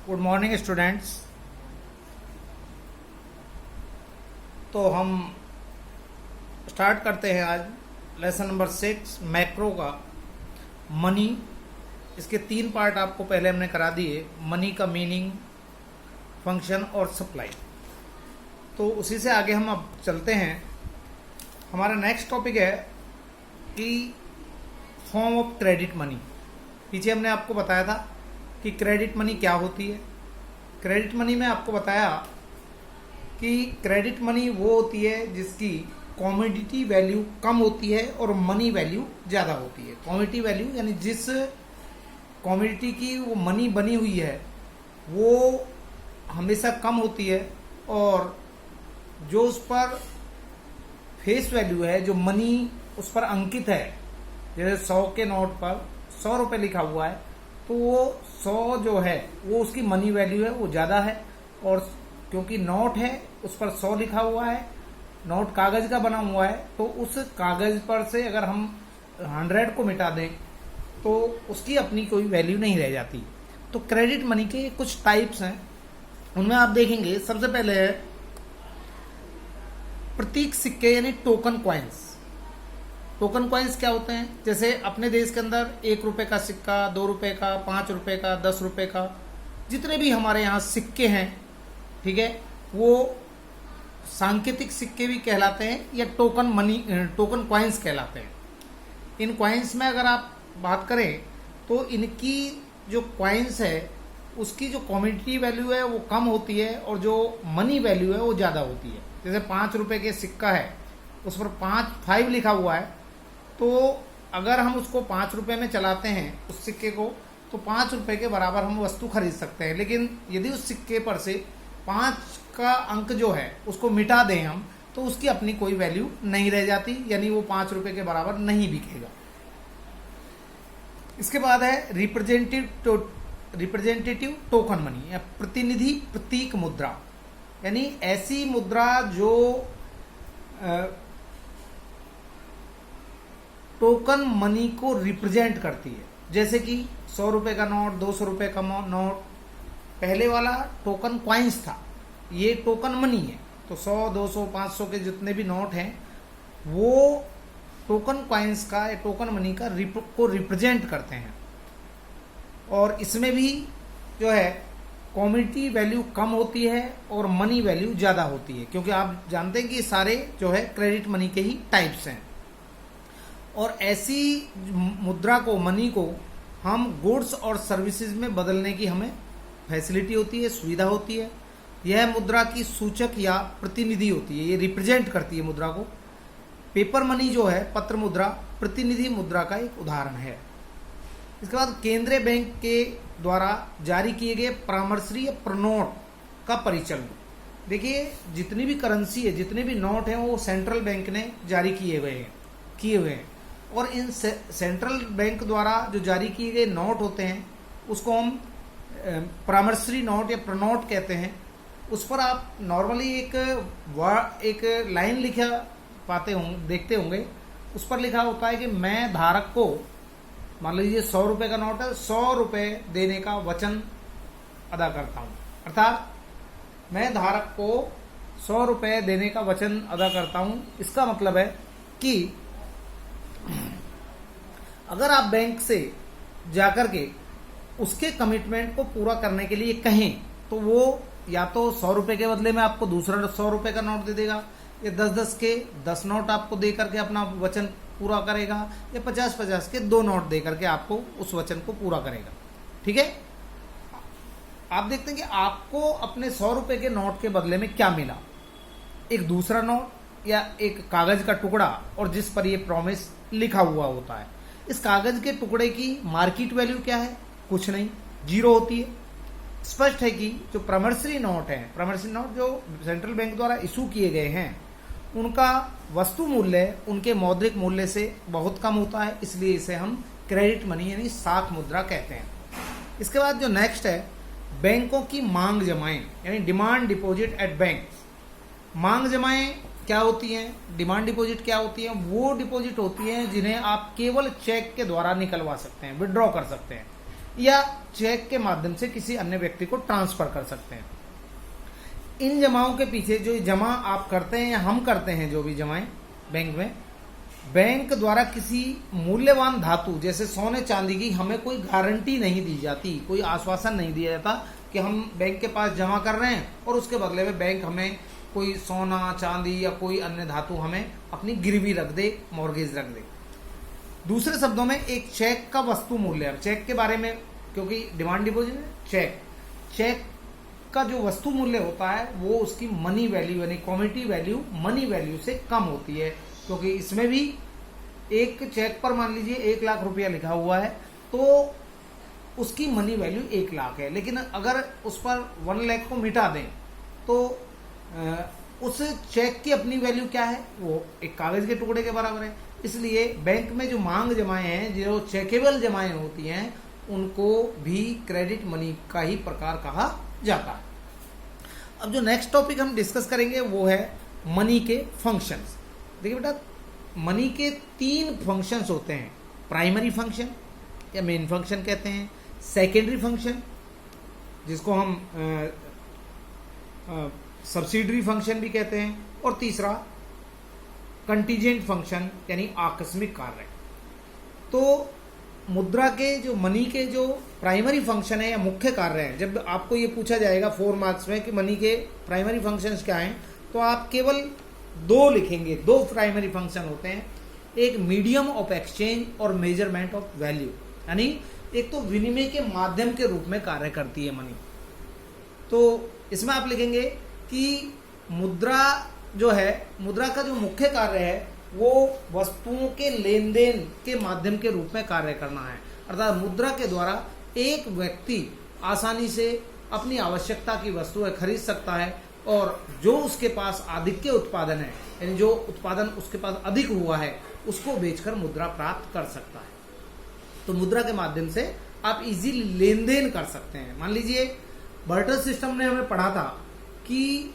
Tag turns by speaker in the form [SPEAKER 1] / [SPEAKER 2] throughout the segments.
[SPEAKER 1] Good morning students. तो हम start करते हैं आज लेसन नंबर 6 मैक्रो का मनी। इसके 3 पार्ट आपको पहले हमने करा दिए, मनी का मीनिंग, फंक्शन और सप्लाई। तो उसी से आगे हम अब चलते हैं। हमारा नेक्स्ट टॉपिक है कि फॉर्म ऑफ क्रेडिट मनी। पीछे हमने आपको बताया था कि क्रेडिट मनी क्या होती है। क्रेडिट मनी में आपको बताया कि क्रेडिट मनी वो होती है जिसकी कमोडिटी वैल्यू कम होती है और मनी वैल्यू ज़्यादा होती है। कमोडिटी वैल्यू यानी जिस कमोडिटी की वो मनी बनी हुई है वो हमेशा कम होती है, और जो उस पर फेस वैल्यू है, जो मनी उस पर अंकित है, जैसे 100 के नोट पर 100 रुपये लिखा हुआ है, तो वो 100 जो है वो उसकी मनी वैल्यू है, वो ज़्यादा है। और क्योंकि नोट है उस पर 100 लिखा हुआ है, नोट कागज का बना हुआ है, तो उस कागज पर से अगर हम 100 को मिटा दें तो उसकी अपनी कोई वैल्यू नहीं रह जाती। तो क्रेडिट मनी के कुछ टाइप्स हैं, उनमें आप देखेंगे सबसे पहले है प्रतीक सिक्के यानी टोकन कॉइन्स। टोकन कॉइन्स क्या होते हैं? जैसे अपने देश के अंदर 1 रुपए का सिक्का, 2 रुपए का, 5 रुपए का, 10 रुपए का, जितने भी हमारे यहाँ सिक्के हैं, ठीक है, वो सांकेतिक सिक्के भी कहलाते हैं या टोकन कॉइन्स कहलाते हैं। इन कॉइन्स में अगर आप बात करें तो इनकी जो कॉइन्स है उसकी जो कमोडिटी वैल्यू है वो कम होती है और जो मनी वैल्यू है वो ज़्यादा होती है। जैसे 5 रुपए के सिक्का है, उस पर 5 लिखा हुआ है, तो अगर हम उसको 5 रुपए में चलाते हैं उस सिक्के को, तो 5 रुपए के बराबर हम वस्तु खरीद सकते हैं। लेकिन यदि उस सिक्के पर से 5 का अंक जो है उसको मिटा दें हम, तो उसकी अपनी कोई वैल्यू नहीं रह जाती, यानी वो 5 रुपए के बराबर नहीं बिकेगा। इसके बाद है रिप्रेजेंटेटिव टोकन मनी या प्रतिनिधि प्रतीक मुद्रा, यानी ऐसी मुद्रा जो टोकन मनी को रिप्रेजेंट करती है। जैसे कि 100 रुपए का नोट, 200 रुपए का नोट, पहले वाला टोकन क्वाइंस था, ये टोकन मनी है। तो 100, 200, 500 के जितने भी नोट हैं वो टोकन क्वाइंस का या टोकन मनी का को रिप्रेजेंट करते हैं। और इसमें भी जो है कमोडिटी वैल्यू कम होती है और मनी वैल्यू ज़्यादा होती है, क्योंकि आप जानते हैं कि सारे जो है क्रेडिट मनी के ही टाइप्स हैं। और ऐसी मुद्रा को, मनी को हम गुड्स और सर्विसेज में बदलने की हमें फैसिलिटी होती है, सुविधा होती है। यह मुद्रा की सूचक या प्रतिनिधि होती है, ये रिप्रेजेंट करती है मुद्रा को। पेपर मनी जो है, पत्र मुद्रा, प्रतिनिधि मुद्रा का एक उदाहरण है। इसके बाद केंद्रीय बैंक के द्वारा जारी किए गए परामर्शी या प्रोनोट का परिचलन। देखिए, जितनी भी करेंसी है, जितने भी नोट हैं, वो सेंट्रल बैंक ने जारी किए हुए हैं। और इन सेंट्रल बैंक द्वारा जो जारी किए गए नोट होते हैं उसको हम परामर्शी नोट या प्रोनोट कहते हैं। उस पर आप नॉर्मली एक लाइन लिखा देखते होंगे, उस पर लिखा होता है कि मैं धारक को, मान लीजिए 100 रुपए का नोट है, 100 रुपए देने का वचन अदा करता हूँ। अर्थात मैं धारक को 100 रुपए देने का वचन अदा करता हूँ। इसका मतलब है कि अगर आप बैंक से जाकर के उसके कमिटमेंट को पूरा करने के लिए कहें, तो वो या तो 100 रुपए के बदले में आपको दूसरा 100 रुपए का नोट दे देगा, या 10-10 के 10 नोट आपको दे करके अपना वचन पूरा करेगा, या 50-50 के 2 नोट दे करके आपको उस वचन को पूरा करेगा। ठीक है, आप देखते हैं कि आपको अपने 100 रुपए के नोट के बदले में क्या मिला? एक दूसरा नोट या एक कागज का टुकड़ा, और जिस पर ये प्रॉमिस लिखा हुआ होता है। इस कागज के टुकड़े की मार्केट वैल्यू क्या है? कुछ नहीं, 0 होती है। स्पष्ट है कि जो प्रॉमिसरी नोट है, प्रॉमिसरी नोट जो सेंट्रल बैंक द्वारा इशू किए गए हैं, उनका वस्तु मूल्य उनके मौद्रिक मूल्य से बहुत कम होता है, इसलिए इसे हम क्रेडिट मनी यानी साख मुद्रा कहते हैं। इसके बाद जो नेक्स्ट है, बैंकों की मांग जमाएं यानी डिमांड डिपॉजिट एट बैंक। मांग जमाएं क्या होती हैं? डिमांड डिपॉजिट क्या होती है? वो डिपॉजिट होती हैं जिन्हें आप केवल चेक के द्वारा निकलवा सकते हैं, विड्रॉ कर सकते हैं, या चेक के माध्यम से किसी अन्य व्यक्ति को ट्रांसफर कर सकते हैं। इन जमाओं के पीछे जो जमा आप करते हैं या हम करते हैं, जो भी जमाएं बैंक में, बैंक द्वारा किसी मूल्यवान धातु जैसे सोने चांदी की हमें कोई गारंटी नहीं दी जाती, कोई आश्वासन नहीं दिया जाता कि हम बैंक के पास जमा कर रहे हैं और उसके बदले में बैंक हमें कोई सोना चांदी या कोई अन्य धातु हमें अपनी गिरवी रख दे, मॉर्गेज रख दे। दूसरे शब्दों में एक चेक का वस्तु मूल्य, चेक के बारे में क्योंकि डिमांड डिपॉजिट चेक का जो वस्तु मूल्य होता है वो उसकी मनी वैल्यू यानी कमोडिटी वैल्यू मनी वैल्यू से कम होती है, क्योंकि इसमें भी एक चेक पर मान लीजिए 1 लाख रुपया लिखा हुआ है तो उसकी मनी वैल्यू 1 लाख है, लेकिन अगर उस पर 1 लाख को मिटा दें तो उस चेक की अपनी वैल्यू क्या है, वो एक कागज के टुकड़े के बराबर है। इसलिए बैंक में जो मांग जमाएं हैं, जो चेकेबल जमाएं होती हैं, उनको भी क्रेडिट मनी का ही प्रकार कहा जाता है। अब जो नेक्स्ट टॉपिक हम डिस्कस करेंगे वो है मनी के फंक्शंस। देखिए बेटा, मनी के 3 फंक्शंस होते हैं, प्राइमरी फंक्शन या मेन फंक्शन कहते हैं, सेकेंडरी फंक्शन जिसको हम सब्सिडरी फंक्शन भी कहते हैं, और तीसरा कंटीजेंट फंक्शन यानी आकस्मिक कार्य। तो मुद्रा के जो मनी के जो प्राइमरी फंक्शन है या मुख्य कार्य है, जब आपको ये पूछा जाएगा 4 मार्क्स में कि मनी के प्राइमरी फंक्शंस क्या हैं, तो आप केवल 2 लिखेंगे। 2 प्राइमरी फंक्शन होते हैं, एक मीडियम ऑफ एक्सचेंज और मेजरमेंट ऑफ वैल्यू, यानी एक तो विनिमय के माध्यम के रूप में कार्य करती है मनी। तो इसमें आप लिखेंगे कि मुद्रा जो है, मुद्रा का जो मुख्य कार्य है वो वस्तुओं के लेन देन के माध्यम के रूप में कार्य करना है, अर्थात मुद्रा के द्वारा एक व्यक्ति आसानी से अपनी आवश्यकता की वस्तुएं खरीद सकता है और जो उसके पास आधिक्य उत्पादन है, यानी जो उत्पादन उसके पास अधिक हुआ है, उसको बेचकर मुद्रा प्राप्त कर सकता है। तो मुद्रा के माध्यम से आप इजीली लेन देन कर सकते हैं। मान लीजिए बार्टर सिस्टम ने हमें पढ़ा था कि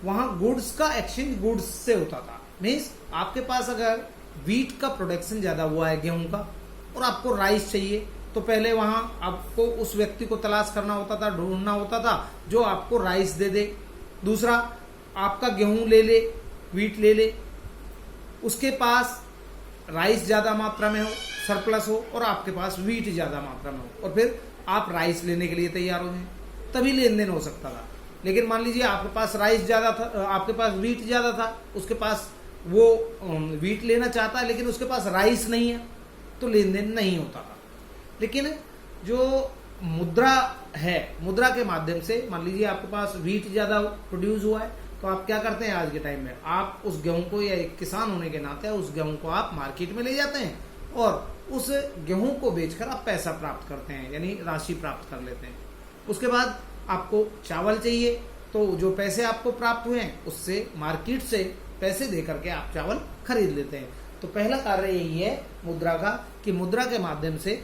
[SPEAKER 1] वहां गुड्स का एक्सचेंज गुड्स से होता था। मीन्स आपके पास अगर वीट का प्रोडक्शन ज्यादा हुआ है, गेहूं का, और आपको राइस चाहिए, तो पहले वहां आपको उस व्यक्ति को तलाश करना होता था, ढूंढना होता था जो आपको राइस दे दे। दूसरा, आपका गेहूं ले ले, वीट ले ले, उसके पास राइस ज्यादा मात्रा में हो, सरप्लस हो, और आपके पास वीट ज्यादा मात्रा में हो, और फिर आप राइस लेने के लिए तैयार हो जाए, तभी लेन देन हो सकता था। लेकिन मान लीजिए आपके पास राइस ज्यादा था, आपके पास वीट ज्यादा था, उसके पास वो वीट लेना चाहता है लेकिन उसके पास राइस नहीं है, तो लेन देन नहीं होता था। लेकिन जो मुद्रा है, मुद्रा के माध्यम से मान लीजिए आपके पास वीट ज्यादा प्रोड्यूस हुआ है, तो आप क्या करते हैं आज के टाइम में, आप उस गेहूं को, या एक किसान होने के नाते उस गेहूं को आप मार्केट में ले जाते हैं और उस गेहूं को बेचकर आप पैसा प्राप्त करते हैं, यानी राशि प्राप्त कर लेते हैं। उसके बाद आपको चावल चाहिए, तो जो पैसे आपको प्राप्त हुए हैं उससे मार्केट से पैसे देकर के आप चावल खरीद लेते हैं। तो पहला कार्य यही है मुद्रा का कि मुद्रा के माध्यम से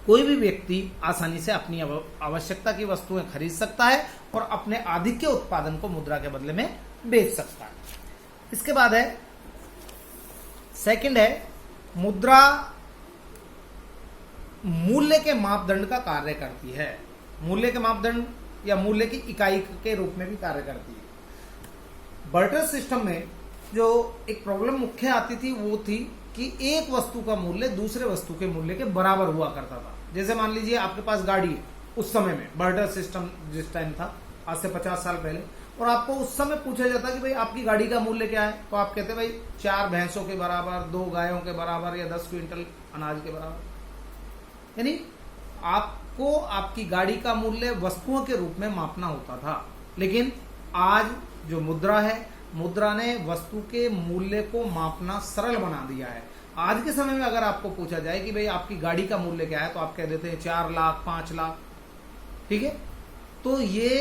[SPEAKER 1] कोई भी व्यक्ति आसानी से अपनी आवश्यकता की वस्तुएं खरीद सकता है और अपने आधिक्य उत्पादन को मुद्रा के बदले में बेच सकता है। इसके बाद है सेकंड है मुद्रा मूल्य के मापदंड का कार्य करती है। मूल्य के मापदंड या मूल्य की इकाई के रूप में भी कार्य करती है। बार्टर सिस्टम में जो एक प्रॉब्लम मुख्य आती थी वो थी कि एक वस्तु का मूल्य दूसरे वस्तु के मूल्य के बराबर हुआ करता था। जैसे मान लीजिए आपके पास गाड़ी है, उस समय में बार्टर सिस्टम जिस टाइम था, आज से 50 साल पहले, और आपको उस समय पूछा जाता कि भाई आपकी गाड़ी का मूल्य क्या है, तो आप कहते भाई 4 भैंसों के बराबर, 2 गायों के बराबर, या 10 क्विंटल अनाज के बराबर। यानी आपको आपकी गाड़ी का मूल्य वस्तुओं के रूप में मापना होता था। लेकिन आज जो मुद्रा है, मुद्रा ने वस्तु के मूल्य को मापना सरल बना दिया है। आज के समय में अगर आपको पूछा जाए कि भाई आपकी गाड़ी का मूल्य क्या है, तो आप कह देते हैं 4 लाख, 5 लाख, ठीक है। तो ये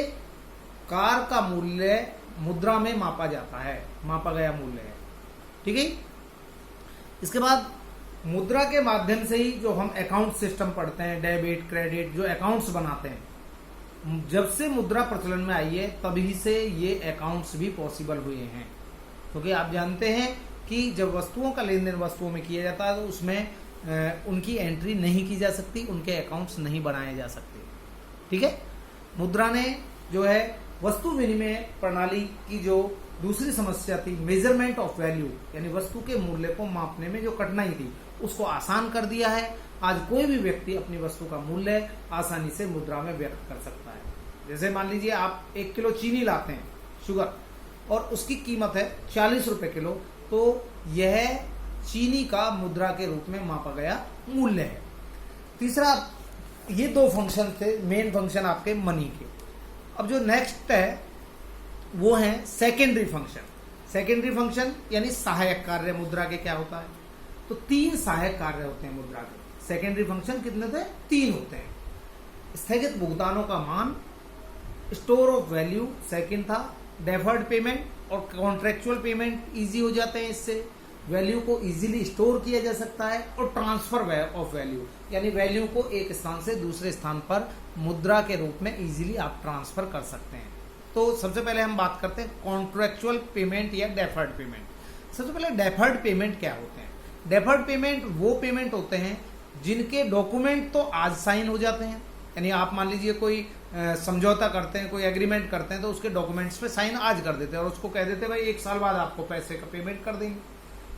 [SPEAKER 1] कार का मूल्य मुद्रा में मापा जाता है, मापा गया मूल्य है, ठीक है। इसके बाद मुद्रा के माध्यम से ही जो हम अकाउंट सिस्टम पढ़ते हैं, डेबिट क्रेडिट, जो अकाउंट्स बनाते हैं, जब से मुद्रा प्रचलन में आई है तभी से ये अकाउंट्स भी पॉसिबल हुए हैं। क्योंकि आप जानते हैं कि जब वस्तुओं का लेन देन वस्तुओं में किया जाता है तो उसमें उनकी एंट्री नहीं की जा सकती, उनके अकाउंट्स नहीं बनाए जा सकते। ठीक है। मुद्रा ने जो है वस्तु विनिमय प्रणाली की जो दूसरी समस्या थी, मेजरमेंट ऑफ वैल्यू, यानी वस्तु के मूल्य को मापने में जो कठिनाई थी, उसको आसान कर दिया है। आज कोई भी व्यक्ति अपनी वस्तु का मूल्य आसानी से मुद्रा में व्यक्त कर सकता है। जैसे मान लीजिए आप 1 किलो चीनी लाते हैं, शुगर, और उसकी कीमत है 40 रुपए किलो, तो यह चीनी का मुद्रा के रूप में मापा गया मूल्य है। तीसरा, ये 2 फंक्शन थे, मेन फंक्शन आपके मनी के। अब जो नेक्स्ट है वो है सेकेंडरी फंक्शन। सेकेंडरी फंक्शन यानी सहायक कार्य मुद्रा के क्या होता है? तो 3 सहायक कार्य होते हैं मुद्रा के। सेकेंडरी फंक्शन कितने थे? 3 होते हैं। स्थगित भुगतानों का मान, स्टोर ऑफ वैल्यू सेकंड था, डेफर्ड पेमेंट और कॉन्ट्रेक्चुअल पेमेंट इजी हो जाते हैं, इससे वैल्यू को इजीली स्टोर किया जा सकता है, और ट्रांसफर ऑफ वैल्यू यानी वैल्यू को एक स्थान से दूसरे स्थान पर मुद्रा के रूप में इजीली आप ट्रांसफर कर सकते हैं। तो सबसे पहले हम बात करते हैं कॉन्ट्रेक्चुअल पेमेंट या डेफर्ड पेमेंट। सबसे पहले डेफर्ड पेमेंट क्या होते हैं? डेफर्ड पेमेंट वो पेमेंट होते हैं जिनके डॉक्यूमेंट तो आज साइन हो जाते हैं, यानी आप मान लीजिए कोई समझौता करते हैं, कोई एग्रीमेंट करते हैं, तो उसके डॉक्यूमेंट्स पे साइन आज कर देते हैं और उसको कह देते हैं भाई 1 साल बाद आपको पैसे का पेमेंट कर देंगे,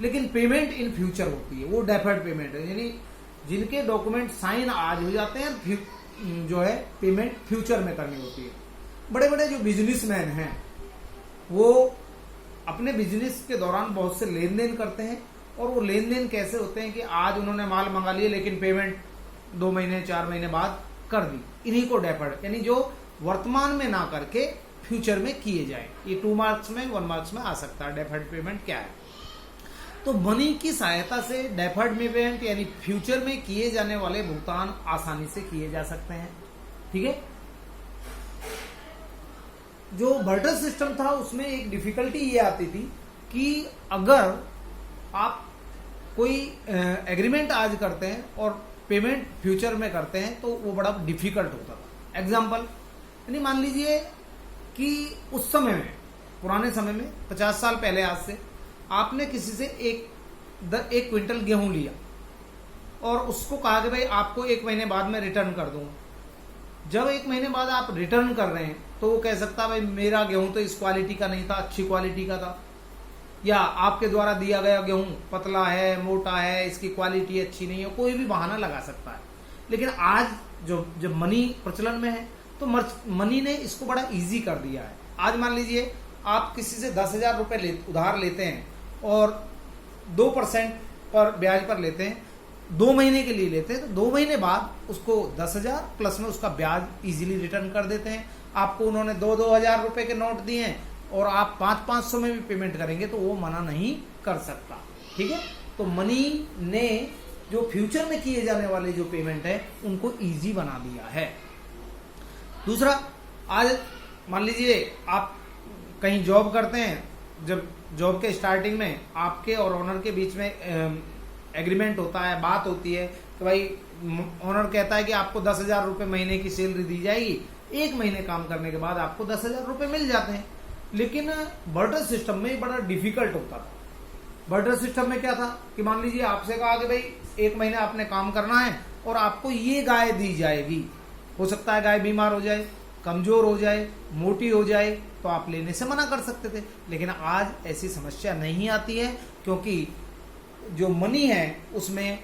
[SPEAKER 1] लेकिन पेमेंट इन फ्यूचर होती है, वो डेफर्ड पेमेंट है। यानी जिनके डॉक्यूमेंट साइन आज हो जाते हैं, जो है पेमेंट फ्यूचर में करनी होती है। बड़े बड़े जो बिजनेसमैन हैं वो अपने बिजनेस के दौरान बहुत से लेन देन करते हैं, और वो लेन देन कैसे होते हैं कि आज उन्होंने माल मंगा लिया लेकिन पेमेंट 2 महीने 4 महीने बाद कर दी, इन्हीं को डेफर्ड, यानी जो वर्तमान में ना करके फ्यूचर में किए जाए। ये 2 मार्क्स में 1 मार्क्स में आ सकता है। डेफर्ड पेमेंट क्या है? तो मनी की सहायता से डेफर्ड पेमेंट यानी फ्यूचर में किए जाने वाले भुगतान आसानी से किए जा सकते हैं। ठीक है। जो बार्टर सिस्टम था उसमें एक डिफिकल्टी ये आती थी कि अगर आप कोई एग्रीमेंट आज करते हैं और पेमेंट फ्यूचर में करते हैं तो वो बड़ा डिफिकल्ट होता था। एग्जाम्पल, यानी मान लीजिए कि उस समय में, पुराने समय में 50 साल पहले आज से, आपने किसी से एक क्विंटल गेहूं लिया और उसको कहा कि भाई आपको 1 महीने बाद में रिटर्न कर दूंगा। जब 1 महीने बाद आप रिटर्न कर रहे हैं तो वो कह सकता है भाई मेरा गेहूं तो इस क्वालिटी का नहीं था, अच्छी क्वालिटी का था, या आपके द्वारा दिया गया गेहूं पतला है, मोटा है, इसकी क्वालिटी अच्छी नहीं है, कोई भी बहाना लगा सकता है। लेकिन आज जब मनी प्रचलन में है तो मनी ने इसको बड़ा इजी कर दिया है। आज मान लीजिए आप किसी से 10,000 रुपए उधार लेते हैं और 2% पर ब्याज पर लेते हैं, 2 महीने के लिए लेते हैं, तो 2 महीने बाद उसको 10,000 प्लस में उसका ब्याज इजीली रिटर्न कर देते हैं। आपको उन्होंने 2,000 रुपए के नोट दिए हैं और आप 500 में भी पेमेंट करेंगे तो वो मना नहीं कर सकता। ठीक है। तो मनी ने जो फ्यूचर में किए जाने वाले जो पेमेंट है उनको इजी बना दिया है। दूसरा, आज मान लीजिए आप कहीं जॉब करते हैं, जब जॉब के स्टार्टिंग में आपके और ओनर के बीच में एग्रीमेंट होता है, बात होती है कि भाई ओनर कहता है कि आपको 10,000 रुपए महीने की सैलरी दी जाएगी, 1 महीने काम करने के बाद आपको 10,000 रुपए मिल जाते हैं। लेकिन बार्टर सिस्टम में बड़ा डिफिकल्ट होता था। बार्टर सिस्टम में क्या था कि मान लीजिए आपसे कहा कि भाई 1 महीने आपने काम करना है और आपको ये गाय दी जाएगी, हो सकता है गाय बीमार हो जाए, कमजोर हो जाए, मोटी हो जाए, तो आप लेने से मना कर सकते थे। लेकिन आज ऐसी समस्या नहीं आती है, क्योंकि जो मनी है उसमें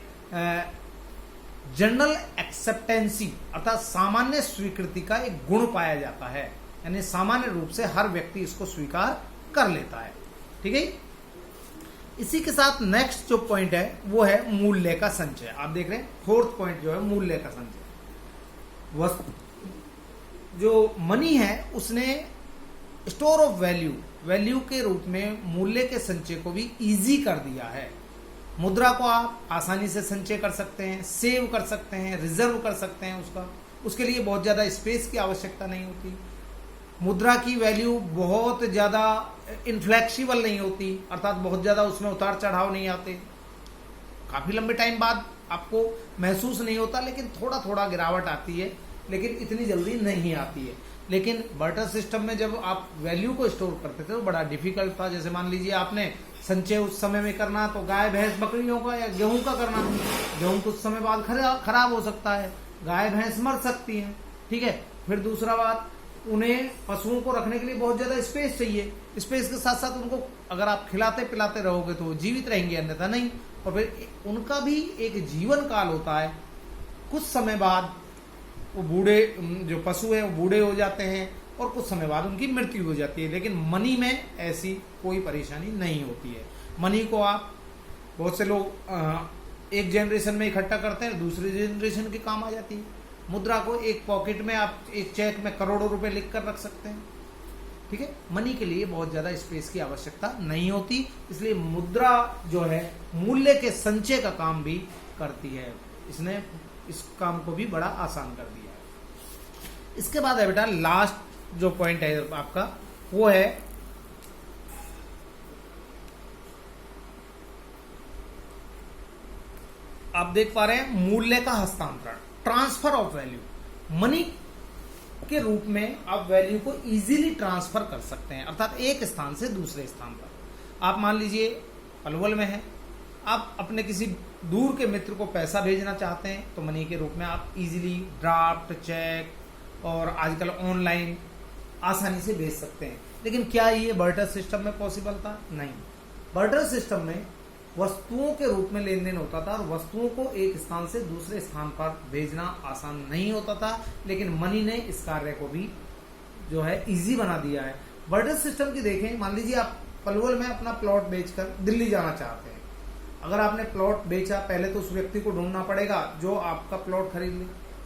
[SPEAKER 1] जनरल एक्सेप्टेंसी अर्थात सामान्य स्वीकृति का एक गुण पाया जाता है, यानी सामान्य रूप से हर व्यक्ति इसको स्वीकार कर लेता है। ठीक है। इसी के साथ नेक्स्ट जो पॉइंट है वो है मूल्य का संचय। आप देख रहे हैं 4th पॉइंट जो है मूल्य का संचय। वस्तु जो मनी है उसने स्टोर ऑफ वैल्यू के रूप में मूल्य के संचय को भी इजी कर दिया है। मुद्रा को आप आसानी से संचय कर सकते हैं, सेव कर सकते हैं, रिजर्व कर सकते हैं, उसके लिए बहुत ज्यादा स्पेस की आवश्यकता नहीं होती। मुद्रा की वैल्यू बहुत ज्यादा इनफ्लेक्सिबल नहीं होती, अर्थात बहुत ज्यादा उसमें उतार चढ़ाव नहीं आते। काफी लंबे टाइम बाद आपको महसूस नहीं होता, लेकिन थोड़ा थोड़ा गिरावट आती है, लेकिन इतनी जल्दी नहीं आती है। लेकिन बार्टर सिस्टम में जब आप वैल्यू को स्टोर करते थे तो बड़ा डिफिकल्ट था। जैसे मान लीजिए आपने संचय उस समय में करना, तो गाय भैंस बकरियों का या गेहूं का करना, गेहूं कुछ समय बाद खराब हो सकता है, गाय भैंस मर सकती हैं, ठीक है। फिर दूसरा बात, उन्हें पशुओं को रखने के लिए बहुत ज्यादा स्पेस चाहिए, स्पेस के साथ साथ उनको अगर आप खिलाते पिलाते रहोगे तो वो जीवित रहेंगे, अन्यथा नहीं। और फिर उनका भी एक जीवन काल होता है, कुछ समय बाद वो बूढ़े, जो पशु है वो बूढ़े हो जाते हैं और कुछ समय बाद उनकी मृत्यु हो जाती है। लेकिन मनी में ऐसी कोई परेशानी नहीं होती है। मनी को आप, बहुत से लोग एक जनरेशन में इकट्ठा करते हैं, दूसरी जनरेशन के काम आ जाती है। मुद्रा को एक पॉकेट में आप एक चेक में करोड़ों रुपए लिख कर रख सकते हैं, ठीक है। मनी के लिए बहुत ज्यादा स्पेस की आवश्यकता नहीं होती, इसलिए मुद्रा जो है मूल्य के संचय का काम भी करती है। इसने इस काम को भी बड़ा आसान कर दिया है। इसके बाद है बेटा लास्ट जो पॉइंट है आपका, वो है आप देख पा रहे हैं मूल्य का हस्तांतरण, ट्रांसफर ऑफ वैल्यू। मनी के रूप में आप वैल्यू को इजीली ट्रांसफर कर सकते हैं, अर्थात एक स्थान से दूसरे स्थान पर। आप मान लीजिए पलवल में है, आप अपने किसी दूर के मित्र को पैसा भेजना चाहते हैं तो मनी के रूप में आप इजीली ड्राफ्ट, चेक और आजकल ऑनलाइन आसानी से भेज सकते हैं। लेकिन क्या ये बार्टर सिस्टम में पॉसिबल था? नहीं। बार्टर सिस्टम में वस्तुओं के रूप में लेन देन होता था और वस्तुओं को एक स्थान से दूसरे स्थान पर भेजना आसान नहीं होता था, लेकिन मनी ने इस कार्य को भी जो है इजी बना दिया है। बार्टर सिस्टम की देखें, मान लीजिए आप पलवल में अपना प्लॉट बेचकर दिल्ली जाना चाहते हैं। अगर आपने प्लॉट बेचा, पहले तो उस व्यक्ति को ढूंढना पड़ेगा जो आपका प्लॉट खरीद ले।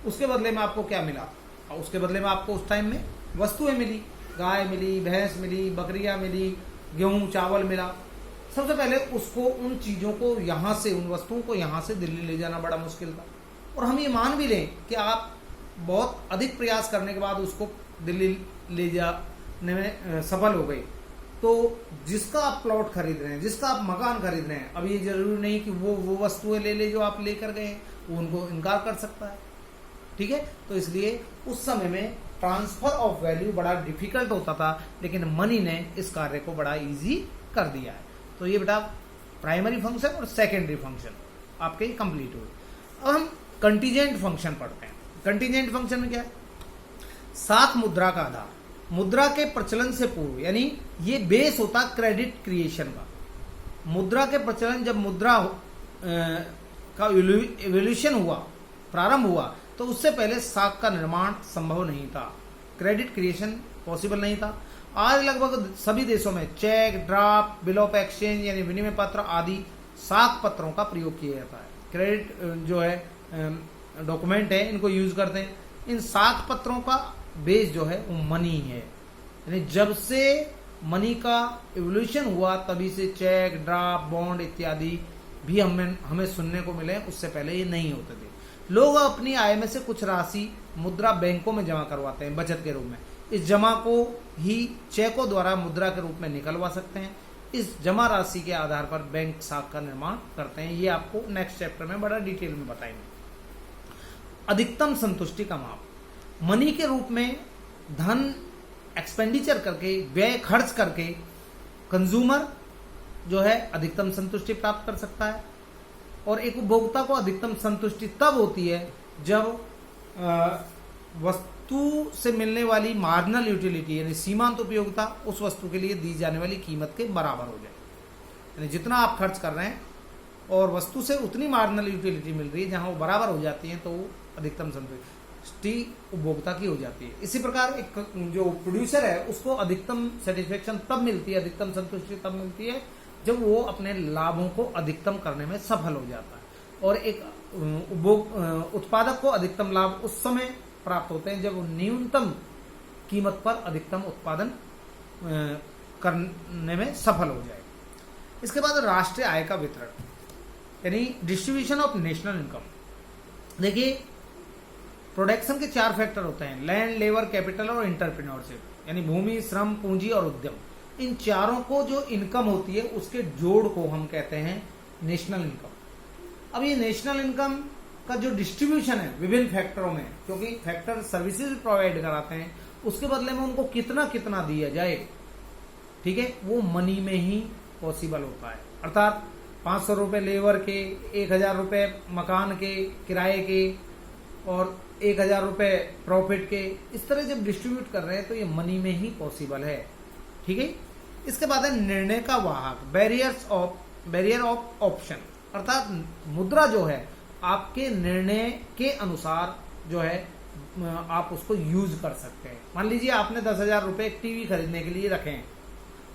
[SPEAKER 1] उसके बदले में आपको क्या मिला? और उसके बदले में आपको उस टाइम में वस्तुएं मिली, गाय मिली, भैंस मिली, बकरियां मिली, गेहूं चावल मिला। सबसे पहले उसको उन चीजों को यहां से, उन वस्तुओं को यहां से दिल्ली ले जाना बड़ा मुश्किल था। और हम ये मान भी लें कि आप बहुत अधिक प्रयास करने के बाद उसको दिल्ली ले जाने में सफल हो गए, तो जिसका आप प्लॉट खरीद रहे हैं, जिसका आप मकान खरीद रहे हैं, अब ये जरूरी नहीं कि वो वस्तुएं ले जो आप लेकर गए हैं, वो उनको इनकार कर सकता है, ठीक है। तो इसलिए उस समय में ट्रांसफर ऑफ वैल्यू बड़ा डिफिकल्ट होता था, लेकिन मनी ने इस कार्य को बड़ा इजी कर दिया है। तो ये बेटा प्राइमरी फंक्शन और सेकेंडरी फंक्शन आपके कंप्लीट हुए। अब हम कंटीजेंट फंक्शन पढ़ते हैं। कंटीजेंट फंक्शन में क्या है? साख मुद्रा का आधार, मुद्रा के प्रचलन से पूर्व, यानी ये बेस होता क्रेडिट क्रिएशन का। मुद्रा के प्रचलन, जब मुद्रा का इवोल्यूशन हुआ, प्रारंभ हुआ, तो उससे पहले साख का निर्माण संभव नहीं था, क्रेडिट क्रिएशन पॉसिबल नहीं था। आज लगभग सभी देशों में cheque, draft, bill of exchange यानी विनिमय पत्र आदि साख पत्रों का प्रयोग किया जाता है। क्रेडिट जो है डॉक्यूमेंट है, इनको यूज करते हैं। इन साख पत्रों का बेस जो है वो मनी है, यानी जब से मनी का इवोल्यूशन हुआ तभी से चेक, ड्राफ्ट, बॉन्ड इत्यादि भी हमें सुनने को मिले। उससे पहले ये नहीं होते थे। लोग अपनी आय में से कुछ राशि मुद्रा बैंकों में जमा करवाते हैं बचत के रूप में। इस जमा को ही चेकों द्वारा मुद्रा के रूप में निकलवा सकते हैं। इस जमा राशि के आधार पर बैंक साख का निर्माण करते हैं। ये आपको नेक्स्ट चैप्टर में बड़ा डिटेल में बताएंगे। अधिकतम संतुष्टि का माप, मनी के रूप में धन एक्सपेंडिचर करके, व्यय खर्च करके कंज्यूमर जो है अधिकतम संतुष्टि प्राप्त कर सकता है। और एक उपभोक्ता को अधिकतम संतुष्टि तब होती है जब वस्तु से मिलने वाली मार्जिनल यूटिलिटी यानी सीमांत उपयोगिता उस वस्तु के लिए दी जाने वाली कीमत के बराबर हो जाए। यानी जितना आप खर्च कर रहे हैं और वस्तु से उतनी मार्जिनल यूटिलिटी मिल रही है, जहां वो बराबर हो जाती है, तो वो अधिकतम संतुष्टि उपभोक्ता की हो जाती है। इसी प्रकार एक जो प्रोड्यूसर है उसको अधिकतम सेटिस्फेक्शन तब मिलती है, अधिकतम संतुष्टि तब मिलती है जब वो अपने लाभों को अधिकतम करने में सफल हो जाता है। और एक उत्पादक को अधिकतम लाभ उस समय प्राप्त होते हैं जब वो न्यूनतम कीमत पर अधिकतम उत्पादन करने में सफल हो जाए। इसके बाद राष्ट्रीय आय का वितरण यानी डिस्ट्रीब्यूशन ऑफ नेशनल इनकम। देखिए, प्रोडक्शन के 4 फैक्टर होते हैं, लैंड, लेबर, कैपिटल और एंटरप्रेन्योरशिप, यानी भूमि, श्रम, पूंजी और उद्यम। इन चारों को जो इनकम होती है उसके जोड़ को हम कहते हैं नेशनल इनकम। अब ये नेशनल इनकम का जो डिस्ट्रीब्यूशन है विभिन्न फैक्टरों में, क्योंकि फैक्टर सर्विसेज प्रोवाइड कराते हैं, उसके बदले में उनको कितना कितना दिया जाए, ठीक है, वो मनी में ही पॉसिबल होता है। अर्थात 500 रुपये लेबर के, 1000 रुपये मकान के किराए के और 1000 रुपये प्रॉफिट के, इस तरह जब डिस्ट्रीब्यूट कर रहे हैं तो ये मनी में ही पॉसिबल है। ठीक है। इसके बाद है निर्णय का वाहक, बैरियर ऑफ ऑप्शन, अर्थात मुद्रा जो है आपके निर्णय के अनुसार जो है आप उसको यूज कर सकते हैं। मान लीजिए आपने 10,000 रुपये एक टीवी खरीदने के लिए रखे हैं,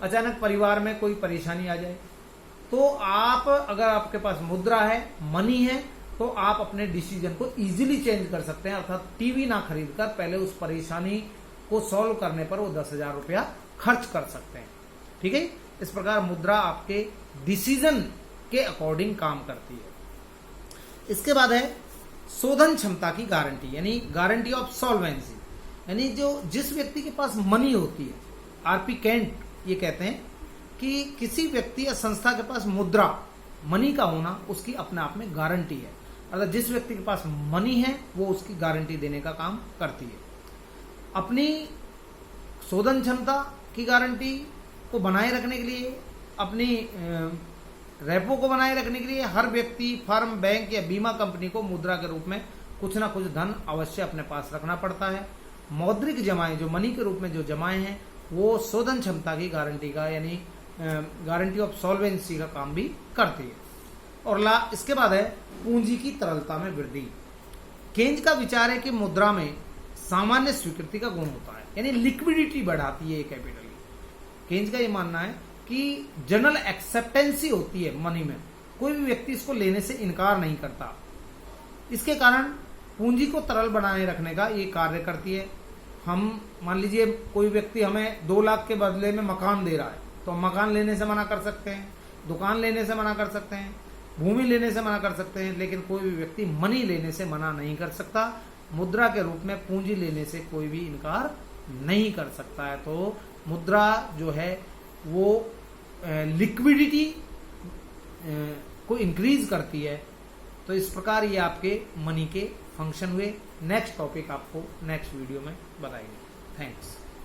[SPEAKER 1] अचानक परिवार में कोई परेशानी आ जाए तो आप, अगर आपके पास मुद्रा है, मनी है, तो आप अपने डिसीजन को इजीली चेंज कर सकते हैं। अर्थात टीवी ना खरीदकर पहले उस परेशानी को सॉल्व करने पर वो 10,000 रुपया खर्च कर सकते हैं। ठीक है। इस प्रकार मुद्रा आपके डिसीजन के अकॉर्डिंग काम करती है। इसके बाद है शोधन क्षमता की गारंटी, यानी गारंटी ऑफ सॉल्वेंसी, यानी जिस व्यक्ति के पास मनी होती है, आरपी केंट ये कहते हैं कि किसी व्यक्ति या संस्था के पास मुद्रा, मनी का होना उसकी अपने आप में गारंटी है। अगर जिस व्यक्ति के पास मनी है वो उसकी गारंटी देने का काम करती है। अपनी शोधन क्षमता की गारंटी को बनाए रखने के लिए, अपनी रेपो को बनाए रखने के लिए हर व्यक्ति, फर्म, बैंक या बीमा कंपनी को मुद्रा के रूप में कुछ ना कुछ धन अवश्य अपने पास रखना पड़ता है। मौद्रिक जमाएं, जो मनी के रूप में जो जमाएं हैं, वो शोधन क्षमता की गारंटी का, यानी गारंटी ऑफ सॉल्वेंसी का काम भी करती है। और इसके बाद है पूंजी की तरलता में वृद्धि। केंज का विचार है कि मुद्रा में सामान्य स्वीकृति का गुण होता है, यानी लिक्विडिटी बढ़ाती है कैपिटल की। केंज का ये मानना है कि जनरल एक्सेप्टेंसी होती है मनी में, कोई भी व्यक्ति इसको लेने से इनकार नहीं करता। इसके कारण पूंजी को तरल बनाए रखने का ये कार्य करती है। हम मान लीजिए कोई व्यक्ति हमें 2 लाख के बदले में मकान दे रहा है, तो हम मकान लेने से मना कर सकते हैं, दुकान लेने से मना कर सकते हैं, भूमि लेने से मना कर सकते हैं, लेकिन कोई भी व्यक्ति मनी लेने से मना नहीं कर सकता। मुद्रा के रूप में पूंजी लेने से कोई भी इनकार नहीं कर सकता है। तो मुद्रा जो है वो लिक्विडिटी को इंक्रीज करती है। तो इस प्रकार ये आपके मनी के फंक्शन हुए। नेक्स्ट टॉपिक आपको नेक्स्ट वीडियो में बताएंगे। थैंक्स।